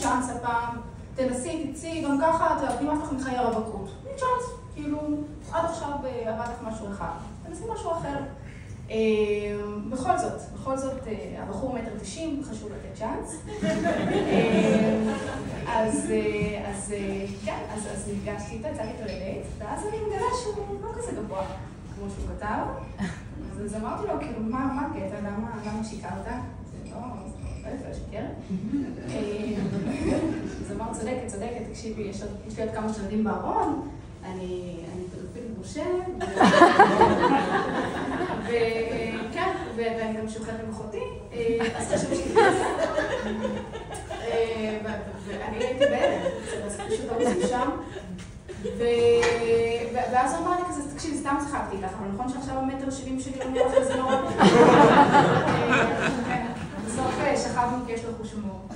צ'אנס הפעם, תנסי, תצאי, גם ככה, אתה כמעט לך מחיי הרווקות. תני צ'אנס, כאילו, עד עכשיו עבד לך משהו אחד, תנסי משהו אחר. בכל זאת, הבחור 1.90 מטר, חשוב לתת צ'אנס. אז ניגשתי איתו, יצאתי איתו לדייט, ואז אני מגלה שהוא לא כזה גבוה, כמו שהוא כתב. אז אמרתי לו, כאילו, מה הקטע? למה שיקרת? זה לא יפה, שיקר. אז אמר, צודקת, תקשיבי, יש לי עוד כמה שלדים בארון, אני פדופילית מושלת, וכן, ואני גם שוחרת עם אחותי, אז חשוב שתתנסה. ואני הייתי בהלם, אז פשוט עושים שם. ואז הוא אמר לי כזה, תקשיב, סתם צחקתי איתך, אבל נכון שעכשיו 1.70 מטר שלי אומר לך וזה נורא. בסוף שכבנו כי יש לו חוש הומור.